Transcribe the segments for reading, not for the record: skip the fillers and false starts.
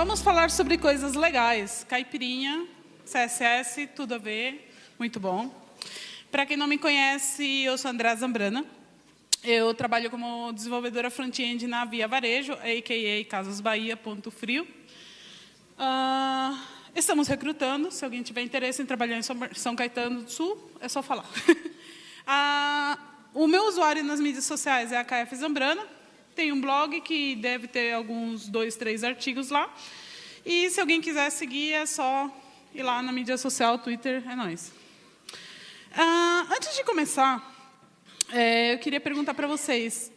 Vamos falar sobre coisas legais. Caipirinha, CSS, tudo a ver, muito bom. Para quem não me conhece, eu sou Andréa Zambrana. Eu trabalho como desenvolvedora front-end na Via Varejo, a.k.a. casasbahia.frio. Estamos recrutando. Se alguém tiver interesse em trabalhar em São Caetano do Sul, é só falar. O meu usuário nas mídias sociais é a KF Zambrana. Tem um blog que deve ter alguns 2, 3 artigos lá. E se alguém quiser seguir, é só ir lá na mídia social, Twitter, é nóis. Antes de começar, eu queria perguntar para vocês.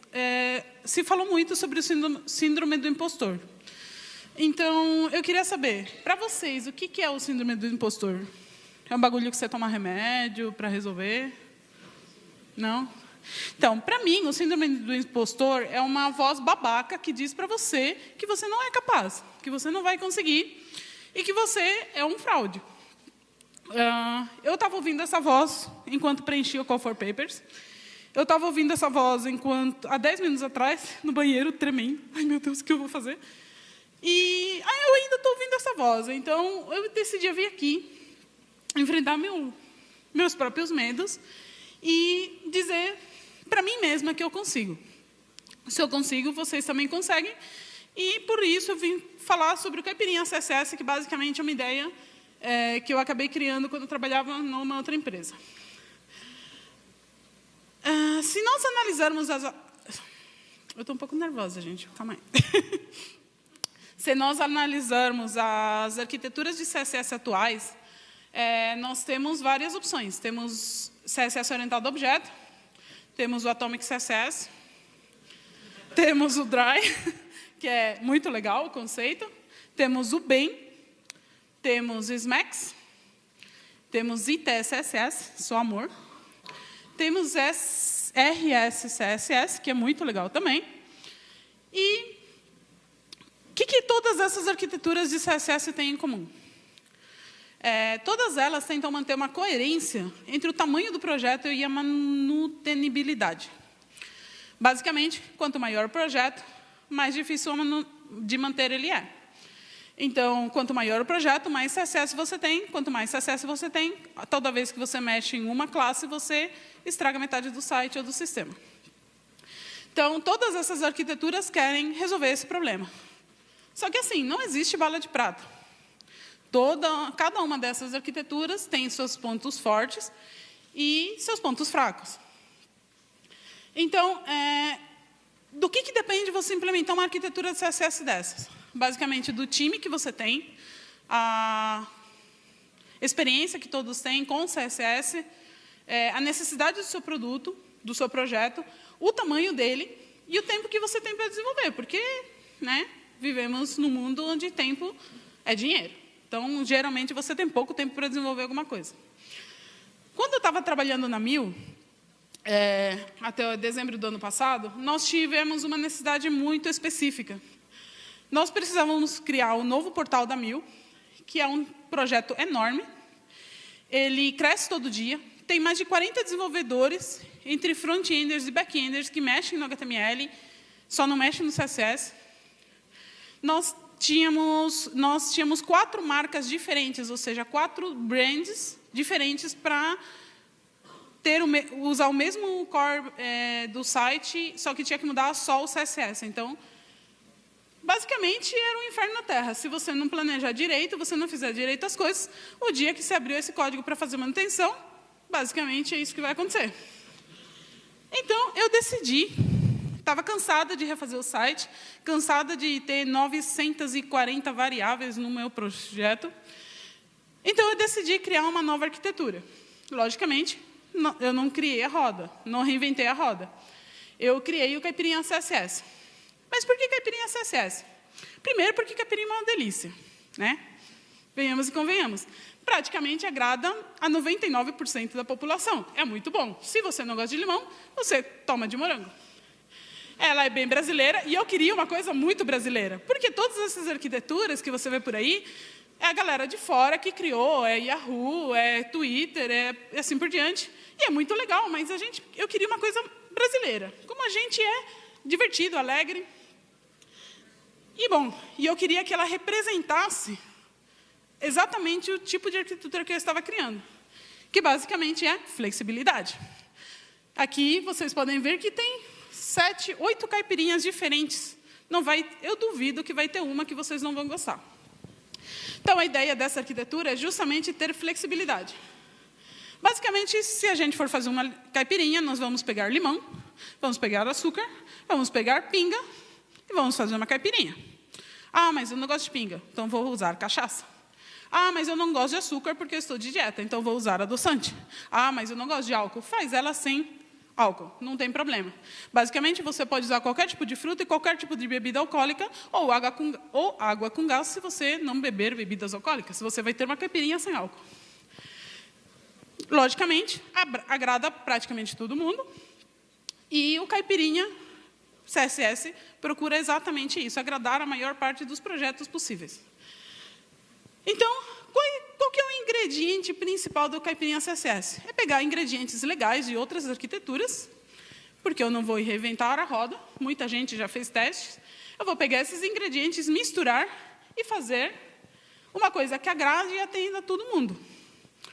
Se falou muito sobre o síndrome do impostor. Então, eu queria saber, para vocês, o que é o síndrome do impostor? É um bagulho que você toma remédio para resolver? Não? Então, para mim, o síndrome do impostor é uma voz babaca que diz para você que você não é capaz, que você não vai conseguir e que você é um fraude. Eu estava ouvindo essa voz enquanto preenchia o Call for Papers. Eu estava ouvindo essa voz há 10 minutos atrás, no banheiro, tremendo. Ai, meu Deus, o que eu vou fazer? E eu ainda estou ouvindo essa voz. Então, eu decidi vir aqui, enfrentar meus próprios medos e dizer para mim mesma que eu consigo. Se eu consigo, vocês também conseguem. E, por isso, eu vim falar sobre o Caipirinha CSS, que basicamente é uma ideia que eu acabei criando quando eu trabalhava numa outra empresa. Se nós analisarmos as... Eu estou um pouco nervosa, gente. Calma aí. Se nós analisarmos as arquiteturas de CSS atuais, nós temos várias opções. Temos CSS orientado a objeto, temos o Atomic CSS, temos o Dry, que é muito legal o conceito, temos o BEM, temos o SMAX, temos ITSSS, só amor, temos RSCSS, que é muito legal também. E o que todas essas arquiteturas de CSS têm em comum? Todas elas tentam manter uma coerência entre o tamanho do projeto e a manutenibilidade. Basicamente, quanto maior o projeto, mais difícil de manter ele é. Então, quanto maior o projeto, mais CSS você tem. Quanto mais CSS você tem, toda vez que você mexe em uma classe, você estraga metade do site ou do sistema. Então, todas essas arquiteturas querem resolver esse problema. Só que, assim, não existe bala de prata. Cada uma dessas arquiteturas tem seus pontos fortes e seus pontos fracos. Então, do que depende você implementar uma arquitetura de CSS dessas? Basicamente, do time que você tem, a experiência que todos têm com CSS, a necessidade do seu produto, do seu projeto, o tamanho dele e o tempo que você tem para desenvolver, porque, né, vivemos num mundo onde tempo é dinheiro. Então, geralmente, você tem pouco tempo para desenvolver alguma coisa. Quando eu estava trabalhando na Mil, até dezembro do ano passado, nós tivemos uma necessidade muito específica. Nós precisávamos criar um novo portal da Mil, que é um projeto enorme. Ele cresce todo dia. Tem mais de 40 desenvolvedores, entre front-enders e back-enders, que mexem no HTML, só não mexem no CSS. Nós tínhamos 4 marcas diferentes, ou seja, 4 brands diferentes para usar o mesmo core do site, só que tinha que mudar só o CSS. Então, basicamente, era um inferno na Terra. Se você não planejar direito, você não fizer direito as coisas, o dia que você abriu esse código para fazer manutenção, basicamente é isso que vai acontecer. Então, eu decidi... Estava cansada de refazer o site, cansada de ter 940 variáveis no meu projeto. Então, eu decidi criar uma nova arquitetura. Logicamente, eu não criei a roda, não reinventei a roda. Eu criei o Caipirinha CSS. Mas por que Caipirinha CSS? Primeiro, porque Caipirinha é uma delícia, né? Venhamos e convenhamos. Praticamente agrada a 99% da população. É muito bom. Se você não gosta de limão, você toma de morango. Ela é bem brasileira, e eu queria uma coisa muito brasileira. Porque todas essas arquiteturas que você vê por aí, é a galera de fora que criou, é Yahoo, é Twitter, é assim por diante. E é muito legal, mas eu queria uma coisa brasileira. Como a gente é divertido, alegre. E eu queria que ela representasse exatamente o tipo de arquitetura que eu estava criando, que basicamente é flexibilidade. Aqui vocês podem ver que tem 7, 8 caipirinhas diferentes. Eu duvido que vai ter uma que vocês não vão gostar. Então, a ideia dessa arquitetura é justamente ter flexibilidade. Basicamente, se a gente for fazer uma caipirinha, nós vamos pegar limão, vamos pegar açúcar, vamos pegar pinga e vamos fazer uma caipirinha. Ah, mas eu não gosto de pinga, então vou usar cachaça. Ah, mas eu não gosto de açúcar porque eu estou de dieta, então vou usar adoçante. Ah, mas eu não gosto de álcool. Faz ela sem álcool, não tem problema. Basicamente, você pode usar qualquer tipo de fruta e qualquer tipo de bebida alcoólica ou água com gás se você não beber bebidas alcoólicas. Você vai ter uma caipirinha sem álcool. Logicamente, agrada praticamente todo mundo. E o caipirinha CSS procura exatamente isso, agradar a maior parte dos projetos possíveis. Então, qual que é o ingrediente principal do caipirinha CSS? É pegar ingredientes legais de outras arquiteturas, porque eu não vou reinventar a roda, muita gente já fez testes. Eu vou pegar esses ingredientes, misturar e fazer uma coisa que agrade e atenda a todo mundo,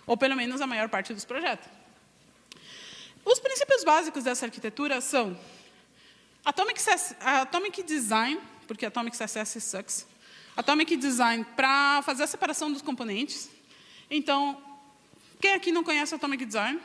ou pelo menos a maior parte dos projetos. Os princípios básicos dessa arquitetura são Atomic Design, porque Atomic CSS sucks. Atomic Design para fazer a separação dos componentes. Então, quem aqui não conhece Atomic Design?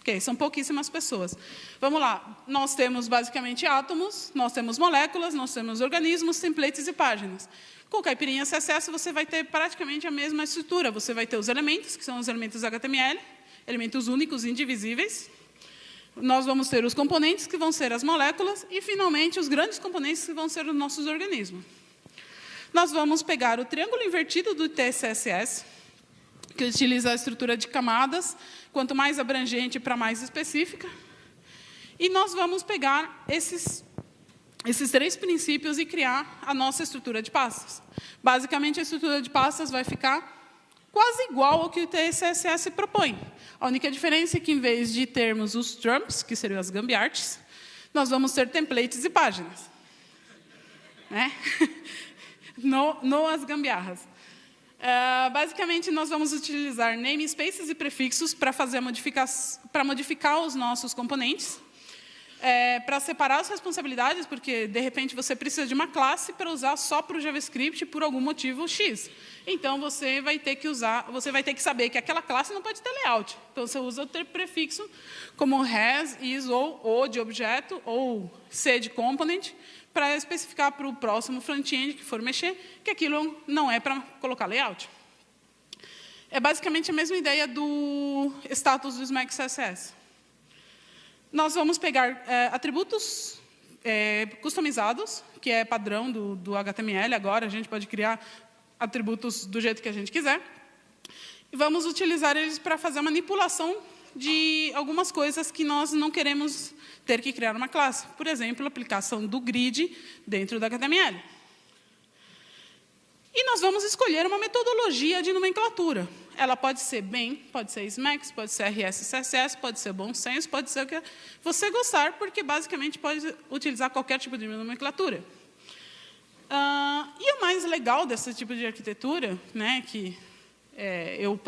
Ok, são pouquíssimas pessoas. Vamos lá. Nós temos, basicamente, átomos, nós temos moléculas, nós temos organismos, templates e páginas. Com o caipirinha CSS, você vai ter praticamente a mesma estrutura. Você vai ter os elementos, que são os elementos HTML, elementos únicos, indivisíveis. Nós vamos ter os componentes, que vão ser as moléculas, e, finalmente, os grandes componentes, que vão ser os nossos organismos. Nós vamos pegar o triângulo invertido do TCSS, que utiliza a estrutura de camadas, quanto mais abrangente para mais específica. E nós vamos pegar esses 3 princípios e criar a nossa estrutura de pastas. Basicamente, a estrutura de pastas vai ficar quase igual ao que o TCSS propõe. A única diferença é que, em vez de termos os trumps, que seriam as gambiartes, nós vamos ter templates e páginas. Né? Não as gambiarras. Basicamente, nós vamos utilizar namespaces e prefixos para modificar os nossos componentes, para separar as responsabilidades, porque, de repente, você precisa de uma classe para usar só para o JavaScript por algum motivo X. Então, você vai ter que saber que aquela classe não pode ter layout. Então, você usa o prefixo como has, is, ou o de objeto, ou c de component, para especificar para o próximo front-end que for mexer, que aquilo não é para colocar layout. É basicamente a mesma ideia do status do Smack CSS. Nós vamos pegar atributos customizados, que é padrão do HTML agora, a gente pode criar atributos do jeito que a gente quiser, e vamos utilizar eles para fazer a manipulação de algumas coisas que nós não queremos ter que criar uma classe. Por exemplo, a aplicação do grid dentro do HTML. E nós vamos escolher uma metodologia de nomenclatura. Ela pode ser BEM, pode ser SMAX, pode ser RS CSS, pode ser Bom Senso, pode ser o que você gostar, porque, basicamente, pode utilizar qualquer tipo de nomenclatura. E o mais legal desse tipo de arquitetura, né, que eu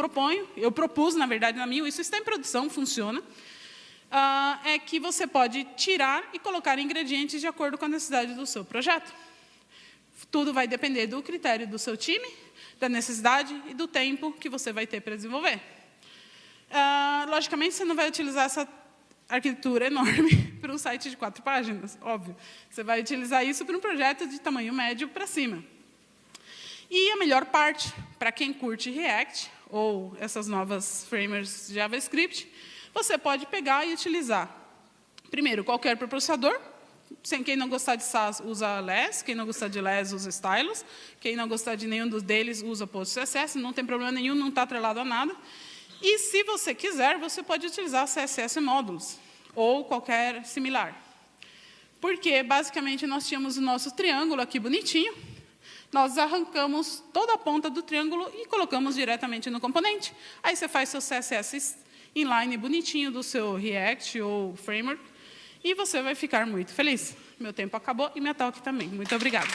propus, na verdade, na minha, isso está em produção, funciona, é que você pode tirar e colocar ingredientes de acordo com a necessidade do seu projeto. Tudo vai depender do critério do seu time, da necessidade e do tempo que você vai ter para desenvolver. Logicamente, você não vai utilizar essa arquitetura enorme para um site de 4 páginas, óbvio. Você vai utilizar isso para um projeto de tamanho médio para cima. E a melhor parte, para quem curte React, ou essas novas framers de JavaScript, você pode pegar e utilizar, primeiro, qualquer preprocessador. Quem não gostar de Sass, usa Less. Quem não gostar de Less, usa Stylus. Quem não gostar de nenhum deles, usa PostCSS. Não tem problema nenhum, não está atrelado a nada. E, se você quiser, você pode utilizar CSS módulos, ou qualquer similar. Porque, basicamente, nós tínhamos o nosso triângulo aqui bonitinho. Nós arrancamos toda a ponta do triângulo e colocamos diretamente no componente. Aí você faz seu CSS inline bonitinho do seu React ou Framework e você vai ficar muito feliz. Meu tempo acabou e minha talk também. Muito obrigada.